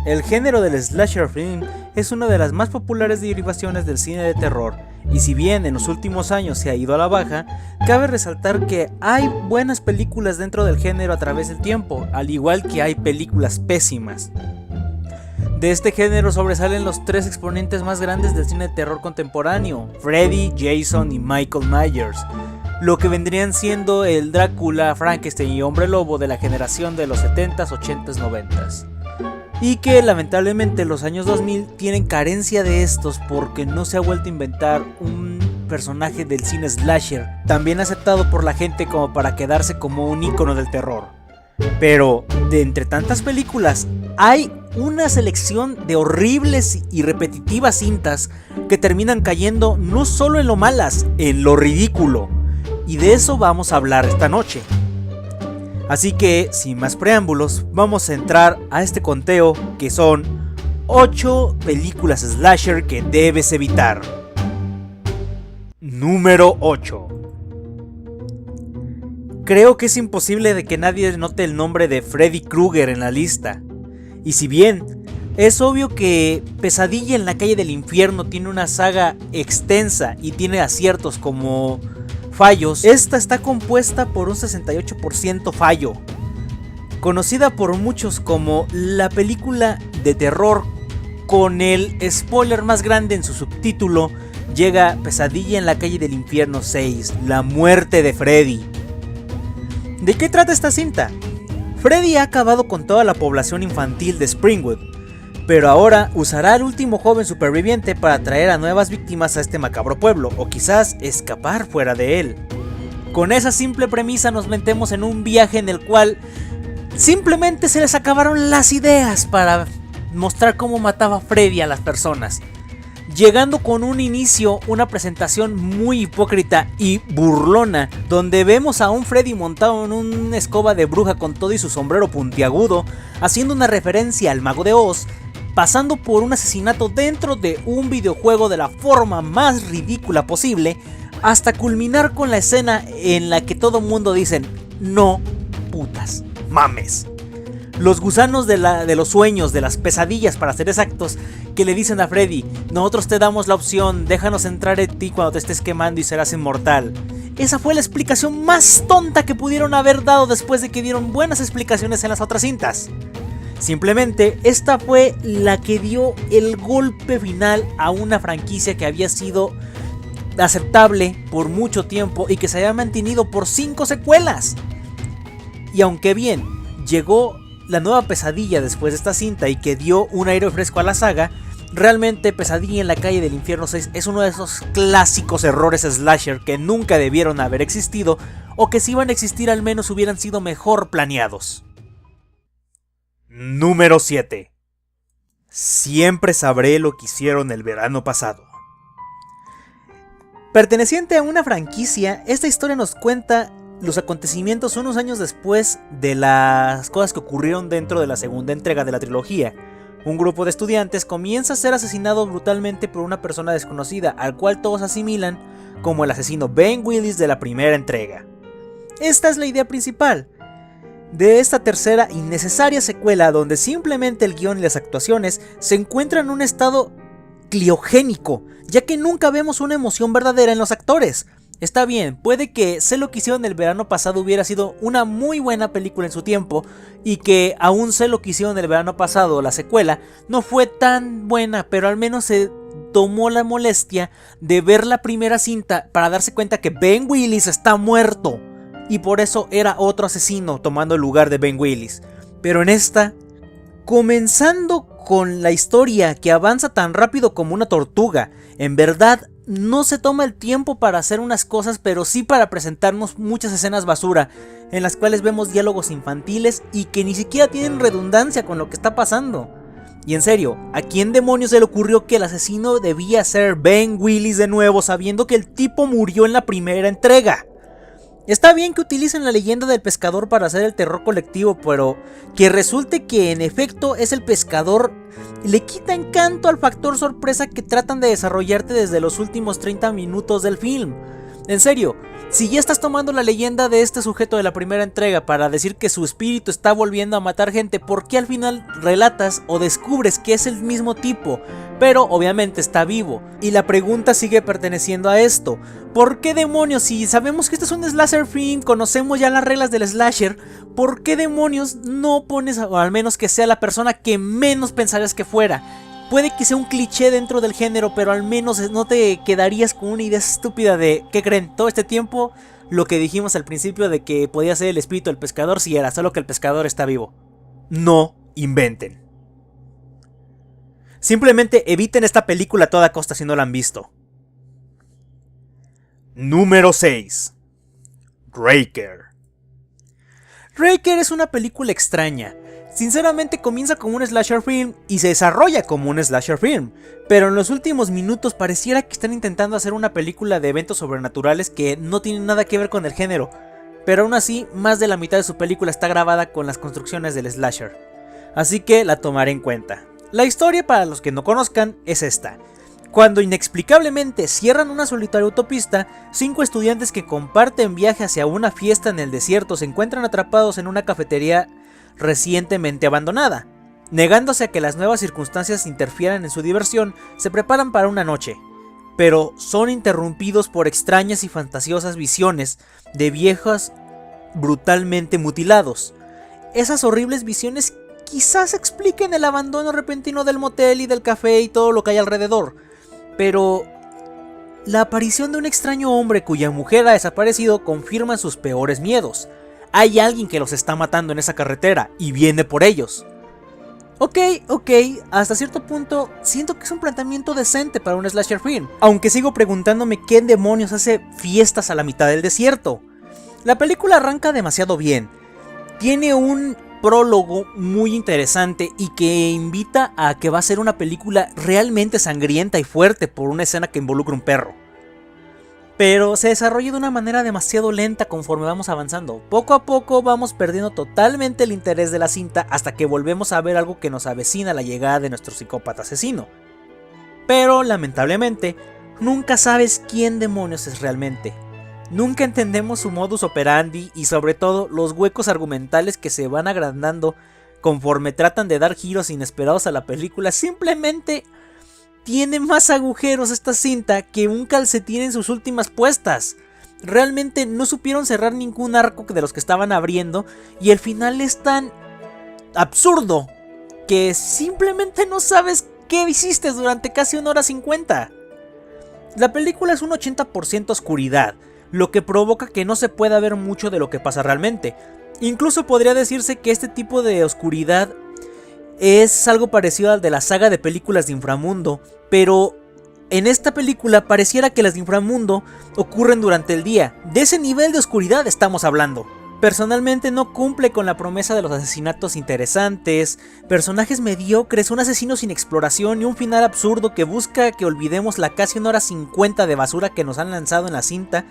El género del slasher film es una de las más populares derivaciones del cine de terror, y si bien en los últimos años se ha ido a la baja, cabe resaltar que hay buenas películas dentro del género a través del tiempo, al igual que hay películas pésimas. De este género sobresalen los tres exponentes más grandes del cine de terror contemporáneo, Freddy, Jason y Michael Myers, lo que vendrían siendo el Drácula, Frankenstein y Hombre Lobo de la generación de los 70s, 80s, 90s. Y que lamentablemente los años 2000 tienen carencia de estos porque no se ha vuelto a inventar un personaje del cine slasher tan bien aceptado por la gente como para quedarse como un ícono del terror. Pero de entre tantas películas hay una selección de horribles y repetitivas cintas que terminan cayendo no solo en lo malas, en lo ridículo. Y de eso vamos a hablar esta noche. Así que, sin más preámbulos, vamos a entrar a este conteo que son 8 películas slasher que debes evitar. Número 8. Creo que es imposible de que nadie note el nombre de Freddy Krueger en la lista. Y si bien es obvio que Pesadilla en la calle del infierno tiene una saga extensa y tiene aciertos como fallos, esta está compuesta por un 68% fallo. Conocida por muchos como la película de terror con el spoiler más grande en su subtítulo, llega Pesadilla en la calle del infierno 6, la muerte de Freddy. ¿De qué trata esta cinta? Freddy ha acabado con toda la población infantil de Springwood, pero ahora usará al último joven superviviente para traer a nuevas víctimas a este macabro pueblo, o quizás escapar fuera de él. Con esa simple premisa nos metemos en un viaje en el cual simplemente se les acabaron las ideas para mostrar cómo mataba Freddy a las personas, llegando con un inicio, una presentación muy hipócrita y burlona, donde vemos a un Freddy montado en una escoba de bruja con todo y su sombrero puntiagudo, haciendo una referencia al Mago de Oz, pasando por un asesinato dentro de un videojuego de la forma más ridícula posible, hasta culminar con la escena en la que todo mundo dice: no putas mames. Los gusanos de los sueños, de las pesadillas para ser exactos, que le dicen a Freddy: nosotros te damos la opción, déjanos entrar en ti cuando te estés quemando y serás inmortal. Esa fue la explicación más tonta que pudieron haber dado después de que dieron buenas explicaciones en las otras cintas. Simplemente esta fue la que dio el golpe final a una franquicia que había sido aceptable por mucho tiempo y que se había mantenido por 5 secuelas. Y aunque bien llegó la nueva Pesadilla después de esta cinta y que dio un aire fresco a la saga, realmente Pesadilla en la calle del infierno 6 es uno de esos clásicos errores slasher que nunca debieron haber existido, o que si iban a existir al menos hubieran sido mejor planeados. Número 7. Siempre sabré lo que hicieron el verano pasado. Perteneciente a una franquicia, esta historia nos cuenta los acontecimientos unos años después de las cosas que ocurrieron dentro de la segunda entrega de la trilogía. Un grupo de estudiantes comienza a ser asesinado brutalmente por una persona desconocida, al cual todos asimilan como el asesino Ben Willis de la primera entrega. Esta es la idea principal de esta tercera innecesaria secuela, donde simplemente el guión y las actuaciones se encuentran en un estado criogénico, ya que nunca vemos una emoción verdadera en los actores. Está bien, puede que Sé lo que hicieron el verano pasado hubiera sido una muy buena película en su tiempo, y que aún Sé lo que hicieron el verano pasado, la secuela, no fue tan buena, pero al menos se tomó la molestia de ver la primera cinta para darse cuenta que Ben Willis está muerto, y por eso era otro asesino tomando el lugar de Ben Willis. Pero en esta, comenzando con la historia que avanza tan rápido como una tortuga, en verdad no se toma el tiempo para hacer unas cosas, pero sí para presentarnos muchas escenas basura, en las cuales vemos diálogos infantiles y que ni siquiera tienen redundancia con lo que está pasando. Y en serio, ¿a quién demonios se le ocurrió que el asesino debía ser Ben Willis de nuevo, sabiendo que el tipo murió en la primera entrega? Está bien que utilicen la leyenda del pescador para hacer el terror colectivo, pero que resulte que en efecto es el pescador le quita encanto al factor sorpresa que tratan de desarrollarte desde los últimos 30 minutos del film. En serio, si ya estás tomando la leyenda de este sujeto de la primera entrega para decir que su espíritu está volviendo a matar gente, ¿por qué al final relatas o descubres que es el mismo tipo, pero obviamente está vivo? Y la pregunta sigue perteneciendo a esto: ¿por qué demonios, si sabemos que este es un slasher film, conocemos ya las reglas del slasher, por qué demonios no pones, o al menos que sea la persona que menos pensarías que fuera? Puede que sea un cliché dentro del género, pero al menos no te quedarías con una idea estúpida de ¿qué creen? Todo este tiempo lo que dijimos al principio de que podía ser el espíritu del pescador, si era solo que el pescador está vivo. No inventen. Simplemente eviten esta película a toda costa si no la han visto. Número 6. Raker. Raker es una película extraña. Sinceramente comienza como un slasher film y se desarrolla como un slasher film, pero en los últimos minutos pareciera que están intentando hacer una película de eventos sobrenaturales que no tienen nada que ver con el género, pero aún así más de la mitad de su película está grabada con las construcciones del slasher, así que la tomaré en cuenta. La historia, para los que no conozcan, es esta. Cuando inexplicablemente cierran una solitaria autopista, 5 estudiantes que comparten viaje hacia una fiesta en el desierto se encuentran atrapados en una cafetería recientemente abandonada. Negándose a que las nuevas circunstancias interfieran en su diversión, se preparan para una noche, pero son interrumpidos por extrañas y fantasiosas visiones de viejos brutalmente mutilados. Esas horribles visiones quizás expliquen el abandono repentino del motel y del café y todo lo que hay alrededor, pero la aparición de un extraño hombre cuya mujer ha desaparecido confirma sus peores miedos. Hay alguien que los está matando en esa carretera y viene por ellos. Ok, hasta cierto punto siento que es un planteamiento decente para un slasher film, aunque sigo preguntándome qué demonios hace fiestas a la mitad del desierto. La película arranca demasiado bien, tiene un prólogo muy interesante y que invita a que va a ser una película realmente sangrienta y fuerte por una escena que involucra un perro. Pero se desarrolla de una manera demasiado lenta conforme vamos avanzando. Poco a poco vamos perdiendo totalmente el interés de la cinta hasta que volvemos a ver algo que nos avecina la llegada de nuestro psicópata asesino. Pero lamentablemente, nunca sabes quién demonios es realmente. Nunca entendemos su modus operandi y sobre todo los huecos argumentales que se van agrandando conforme tratan de dar giros inesperados a la película. Simplemente tiene más agujeros esta cinta que un calcetín en sus últimas puestas. Realmente no supieron cerrar ningún arco de los que estaban abriendo y el final es tan absurdo que simplemente no sabes qué hiciste durante casi 1 hora 50. La película es un 80% oscuridad, lo que provoca que no se pueda ver mucho de lo que pasa realmente. Incluso podría decirse que este tipo de oscuridad es algo parecido al de la saga de películas de Inframundo, pero en esta película pareciera que las de Inframundo ocurren durante el día. De ese nivel de oscuridad estamos hablando. Personalmente no cumple con la promesa de los asesinatos interesantes, personajes mediocres, un asesino sin exploración y un final absurdo que busca que olvidemos la casi 1 hora 50 de basura que nos han lanzado en la cinta.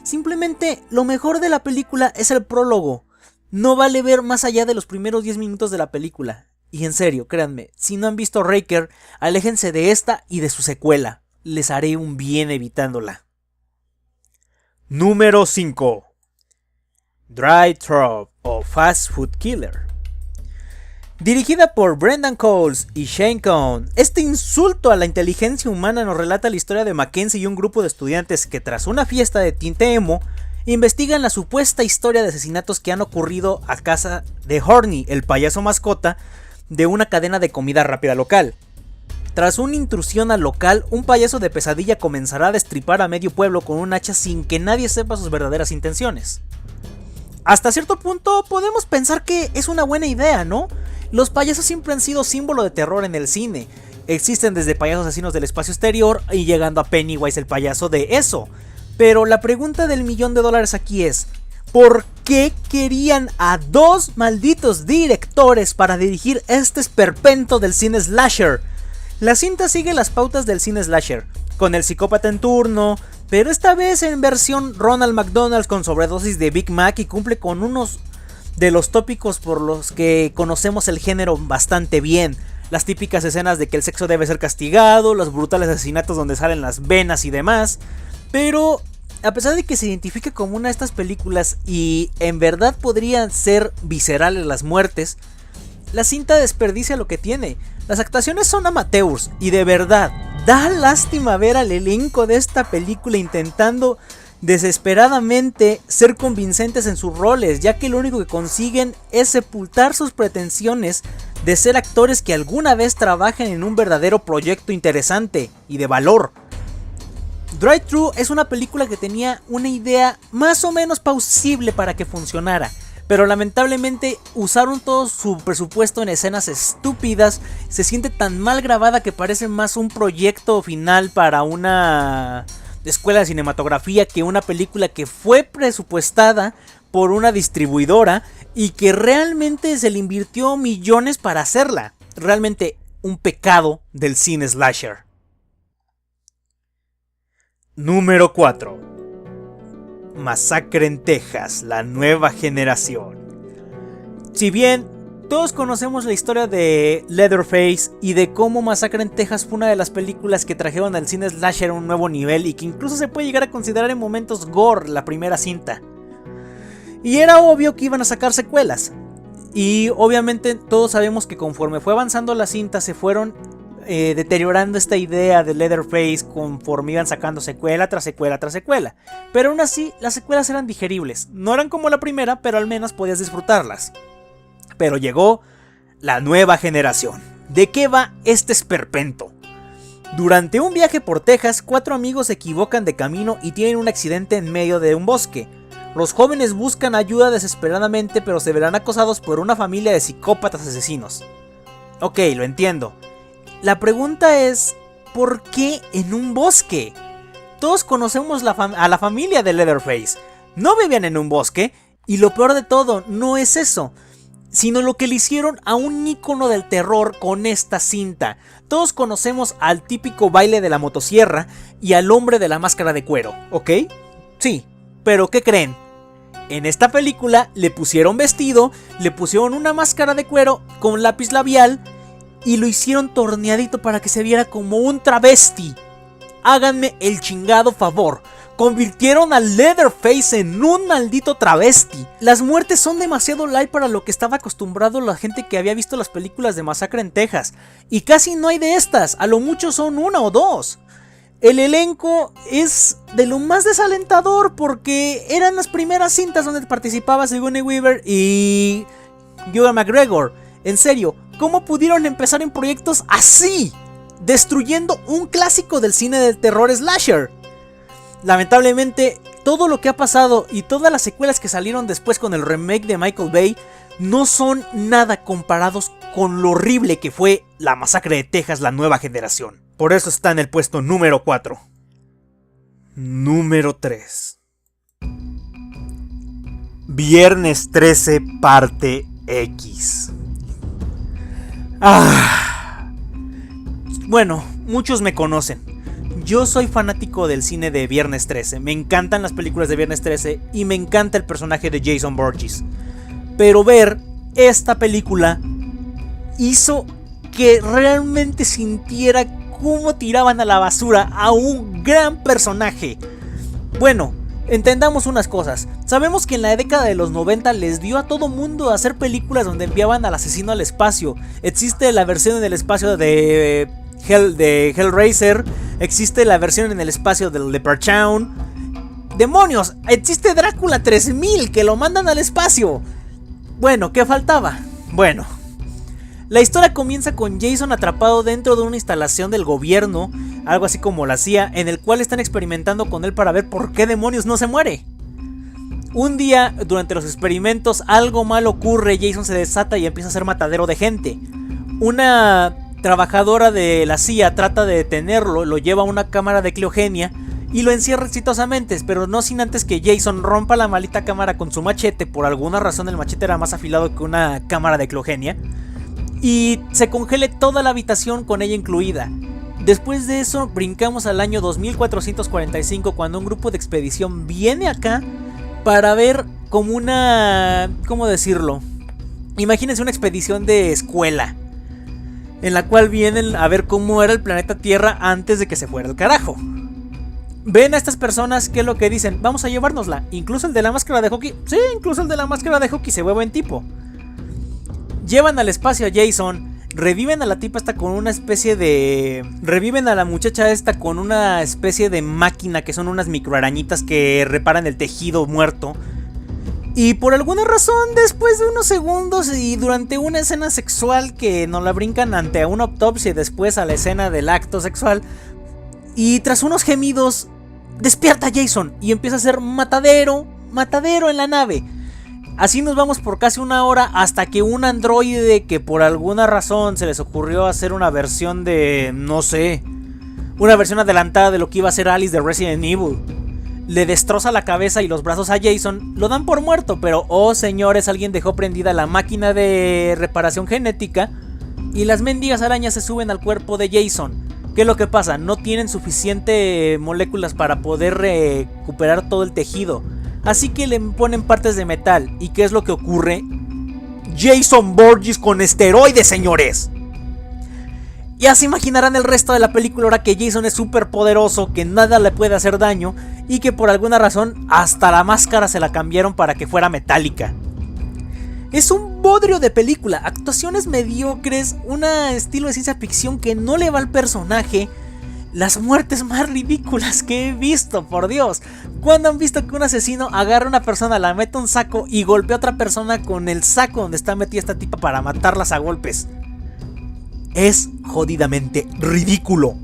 Simplemente lo mejor de la película es el prólogo. No vale ver más allá de los primeros 10 minutos de la película. Y en serio, créanme, si no han visto Raker, aléjense de esta y de su secuela. Les haré un bien evitándola. Número 5. Dry Throat o Fast Food Killer. Dirigida por Brendan Coles y Shane Cohn, este insulto a la inteligencia humana nos relata la historia de Mackenzie y un grupo de estudiantes que tras una fiesta de tinte emo, investigan la supuesta historia de asesinatos que han ocurrido a casa de Horny, el payaso mascota de una cadena de comida rápida local. Tras una intrusión al local, un payaso de pesadilla comenzará a destripar a medio pueblo con un hacha sin que nadie sepa sus verdaderas intenciones. Hasta cierto punto podemos pensar que es una buena idea, ¿no? Los payasos siempre han sido símbolo de terror en el cine. Existen desde payasos asesinos del espacio exterior y llegando a Pennywise el payaso de eso. Pero la pregunta del $1.000.000 aquí es: ¿por qué querían a 2 malditos directores para dirigir este esperpento del cine slasher? La cinta sigue las pautas del cine slasher, con el psicópata en turno, pero esta vez en versión Ronald McDonald con sobredosis de Big Mac y cumple con unos de los tópicos por los que conocemos el género bastante bien. Las típicas escenas de que el sexo debe ser castigado, los brutales asesinatos donde salen las venas y demás. Pero a pesar de que se identifica como una de estas películas y en verdad podrían ser viscerales las muertes, la cinta desperdicia lo que tiene. Las actuaciones son amateurs y de verdad da lástima ver al elenco de esta película intentando desesperadamente ser convincentes en sus roles, ya que lo único que consiguen es sepultar sus pretensiones de ser actores que alguna vez trabajen en un verdadero proyecto interesante y de valor. Drive-Thru es una película que tenía una idea más o menos plausible para que funcionara, pero lamentablemente usaron todo su presupuesto en escenas estúpidas. Se siente tan mal grabada que parece más un proyecto final para una escuela de cinematografía que una película que fue presupuestada por una distribuidora y que realmente se le invirtió millones para hacerla. Realmente un pecado del cine slasher. Número 4. Masacre en Texas, la nueva generación. Si bien todos conocemos la historia de Leatherface y de cómo Masacre en Texas fue una de las películas que trajeron al cine slasher a un nuevo nivel y que incluso se puede llegar a considerar en momentos gore la primera cinta. Y era obvio que iban a sacar secuelas. Y obviamente todos sabemos que conforme fue avanzando la cinta se fueron deteriorando esta idea de Leatherface conforme iban sacando secuela tras secuela tras secuela. Pero aún así las secuelas eran digeribles. No eran como la primera, pero al menos podías disfrutarlas. Pero llegó la nueva generación. ¿De qué va este esperpento? Durante un viaje por Texas, 4 amigos se equivocan de camino y tienen un accidente en medio de un bosque. Los jóvenes buscan ayuda desesperadamente, pero se verán acosados por una familia de psicópatas asesinos. Ok, lo entiendo. La pregunta es, ¿por qué en un bosque? Todos conocemos a la familia de Leatherface. No vivían en un bosque, y lo peor de todo no es eso, sino lo que le hicieron a un ícono del terror con esta cinta. Todos conocemos al típico baile de la motosierra y al hombre de la máscara de cuero, ¿ok? Sí, pero ¿qué creen? En esta película le pusieron vestido, le pusieron una máscara de cuero con lápiz labial y lo hicieron torneadito para que se viera como un travesti. Háganme el chingado favor. Convirtieron a Leatherface en un maldito travesti. Las muertes son demasiado light para lo que estaba acostumbrado la gente que había visto las películas de Masacre en Texas. Y casi no hay de estas, a lo mucho son 1 o 2. El elenco es de lo más desalentador porque eran las primeras cintas donde participaba Sigourney Weaver y Ewan McGregor. En serio, ¿cómo pudieron empezar en proyectos así? Destruyendo un clásico del cine del terror slasher. Lamentablemente, todo lo que ha pasado y todas las secuelas que salieron después con el remake de Michael Bay no son nada comparados con lo horrible que fue la Masacre de Texas, la nueva generación. Por eso está en el puesto número 4. Número 3. Viernes 13, parte X. Bueno, muchos me conocen. Yo soy fanático del cine de Viernes 13. Me encantan las películas de Viernes 13 y me encanta el personaje de Jason Voorhees. Pero ver esta película hizo que realmente sintiera cómo tiraban a la basura a un gran personaje. Bueno, entendamos unas cosas. Sabemos que en la década de los 90 les dio a todo mundo a hacer películas donde enviaban al asesino al espacio. Existe la versión en el espacio de Hellraiser. Existe la versión en el espacio de Leprechaun. ¡Demonios! Existe Drácula 3000 que lo mandan al espacio. Bueno, ¿qué faltaba? Bueno, la historia comienza con Jason atrapado dentro de una instalación del gobierno, algo así como la CIA, en el cual están experimentando con él para ver por qué demonios no se muere. Un día, durante los experimentos, algo mal ocurre, Jason se desata y empieza a ser matadero de gente. Una trabajadora de la CIA trata de detenerlo, lo lleva a una cámara de criogenia y lo encierra exitosamente, pero no sin antes que Jason rompa la maldita cámara con su machete. Por alguna razón el machete era más afilado que una cámara de criogenia y se congele toda la habitación con ella incluida. Después de eso brincamos al año 2445, cuando un grupo de expedición viene acá para ver como una... ¿cómo decirlo? Imagínense una expedición de escuela, en la cual vienen a ver cómo era el planeta Tierra antes de que se fuera al carajo. ven a estas personas, ¿qué es lo que dicen? Vamos a llevárnosla. Incluso el de la máscara de hockey. Sí, incluso el de la máscara de hockey se ve buen tipo. Llevan al espacio a Jason. Reviven a la tipa esta con una especie de... Reviven a la muchacha esta con una especie de máquina que son unas microarañitas que reparan el tejido muerto. Y por alguna razón, después de unos segundos y durante una escena sexual que nos la brincan ante una autopsia y después a la escena del acto sexual, y tras unos gemidos, despierta Jason y empieza a hacer matadero en la nave. Así nos vamos por casi una hora hasta que un androide que por alguna razón se les ocurrió hacer una versión de... no sé... una versión adelantada de lo que iba a ser Alice de Resident Evil. Le destroza la cabeza y los brazos a Jason, lo dan por muerto, pero oh señores, alguien dejó prendida la máquina de reparación genética y las mendigas arañas se suben al cuerpo de Jason. ¿Qué es lo que pasa? No tienen suficiente moléculas para poder recuperar todo el tejido. Así que le ponen partes de metal. ¿Y qué es lo que ocurre? Jason Voorhees con esteroides, señores. Ya se imaginarán el resto de la película ahora que Jason es súper poderoso, que nada le puede hacer daño y que por alguna razón hasta la máscara se la cambiaron para que fuera metálica. Es un bodrio de película, actuaciones mediocres, un estilo de ciencia ficción que no le va al personaje. Las muertes más ridículas que he visto, por Dios. ¿Cuándo han visto que un asesino agarra a una persona, la mete a un saco y golpea a otra persona con el saco donde está metida esta tipa para matarlas a golpes? Es jodidamente ridículo.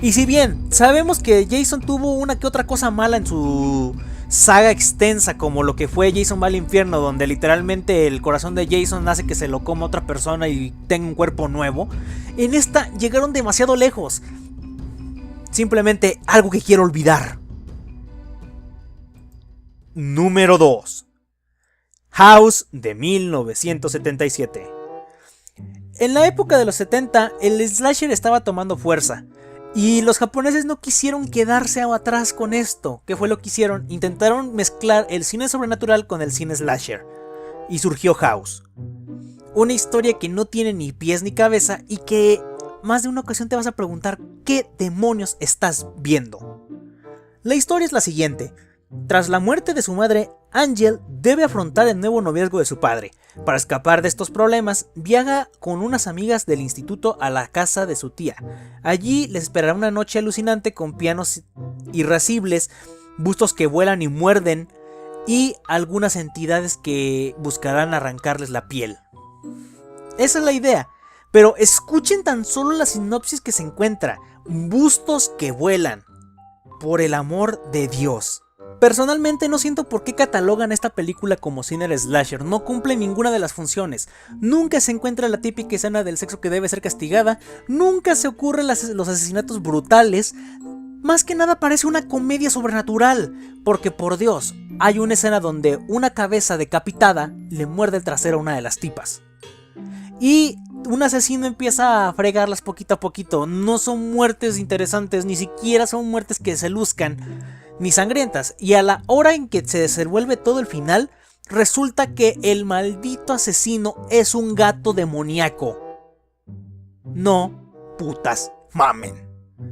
Y si bien sabemos que Jason tuvo una que otra cosa mala en su saga extensa, como lo que fue Jason va al infierno, donde literalmente el corazón de Jason hace que se lo coma otra persona y tenga un cuerpo nuevo, en esta llegaron demasiado lejos. Simplemente algo que quiero olvidar. Número 2. House de 1977. En la época de los 70, el slasher estaba tomando fuerza. Y los japoneses no quisieron quedarse atrás con esto. ¿Qué fue lo que hicieron? Intentaron mezclar el cine sobrenatural con el cine slasher. Y surgió House. Una historia que no tiene ni pies ni cabeza y que más de una ocasión te vas a preguntar ¿qué demonios estás viendo? La historia es la siguiente. Tras la muerte de su madre, Angel debe afrontar el nuevo noviazgo de su padre. Para escapar de estos problemas, viaja con unas amigas del instituto a la casa de su tía. Allí les esperará una noche alucinante con pianos irascibles, bustos que vuelan y muerden y algunas entidades que buscarán arrancarles la piel. Esa es la idea, pero escuchen tan solo la sinopsis que se encuentra: bustos que vuelan. Por el amor de Dios. Personalmente no siento por qué catalogan esta película como cine slasher, no cumple ninguna de las funciones, nunca se encuentra la típica escena del sexo que debe ser castigada, nunca se ocurren los asesinatos brutales, más que nada parece una comedia sobrenatural, porque por Dios, hay una escena donde una cabeza decapitada le muerde el trasero a una de las tipas. Y un asesino empieza a fregarlas poquito a poquito, no son muertes interesantes, ni siquiera son muertes que se luzcan, ni sangrientas, y a la hora en que se desenvuelve todo el final, resulta que el maldito asesino es un gato demoníaco. No putas mamen.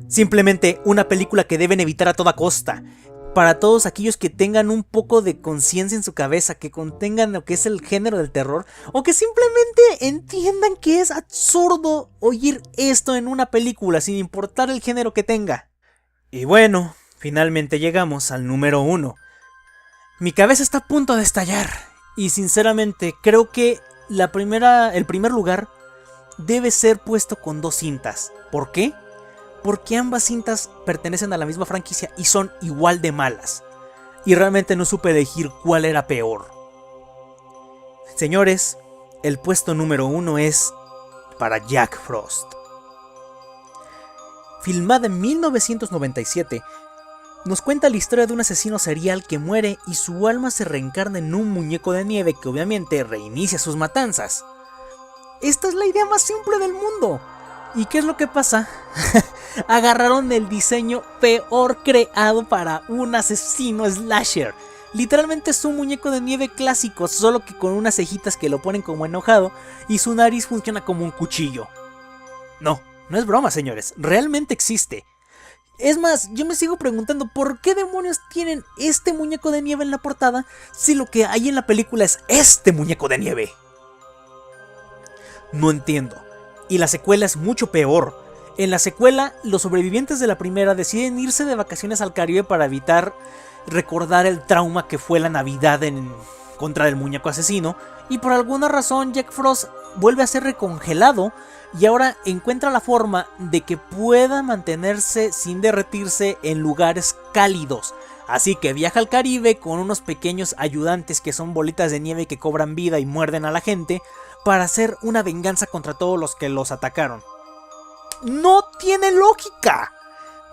Simplemente una película que deben evitar a toda costa. Para todos aquellos que tengan un poco de conciencia en su cabeza, que contengan lo que es el género del terror, o que simplemente entiendan que es absurdo oír esto en una película sin importar el género que tenga. Y bueno, finalmente llegamos al número 1. Mi cabeza está a punto de estallar y sinceramente creo que el primer lugar debe ser puesto con 2 cintas. ¿Por qué? Porque ambas cintas pertenecen a la misma franquicia y son igual de malas. Y realmente no supe elegir cuál era peor. Señores, el puesto número 1 es para Jack Frost. Filmada en 1997, nos cuenta la historia de un asesino serial que muere y su alma se reencarna en un muñeco de nieve que obviamente reinicia sus matanzas. Esta es la idea más simple del mundo. ¿Y qué es lo que pasa? Agarraron el diseño peor creado para un asesino slasher. Literalmente es un muñeco de nieve clásico, solo que con unas cejitas que lo ponen como enojado y su nariz funciona como un cuchillo. No es broma, señores, realmente existe. Es más, yo me sigo preguntando por qué demonios tienen este muñeco de nieve en la portada si lo que hay en la película es este muñeco de nieve. No entiendo. Y la secuela es mucho peor. En la secuela, los sobrevivientes de la primera deciden irse de vacaciones al Caribe para evitar recordar el trauma que fue la Navidad en contra del muñeco asesino, y por alguna razón Jack Frost vuelve a ser recongelado y ahora encuentra la forma de que pueda mantenerse sin derretirse en lugares cálidos. Así que viaja al Caribe con unos pequeños ayudantes que son bolitas de nieve que cobran vida y muerden a la gente para hacer una venganza contra todos los que los atacaron. ¡No tiene lógica!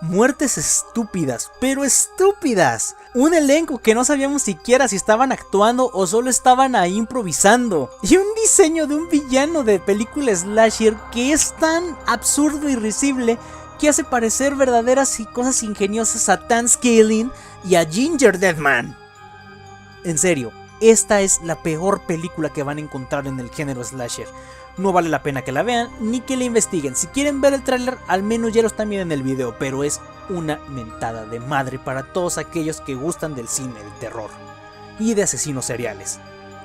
Muertes estúpidas, pero estúpidas. Un elenco que no sabíamos siquiera si estaban actuando o solo estaban ahí improvisando. Y un diseño de un villano de película slasher que es tan absurdo y risible que hace parecer verdaderas y cosas ingeniosas a Tan Scaling y a Ginger Deadman. En serio, esta es la peor película que van a encontrar en el género slasher. No vale la pena que la vean ni que la investiguen. Si quieren ver el tráiler, al menos ya lo están viendo en el video, pero es una mentada de madre para todos aquellos que gustan del cine de terror y de asesinos seriales.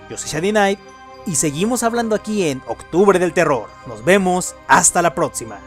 Yo soy Shady Knight y seguimos hablando aquí en Octubre del Terror. Nos vemos, hasta la próxima.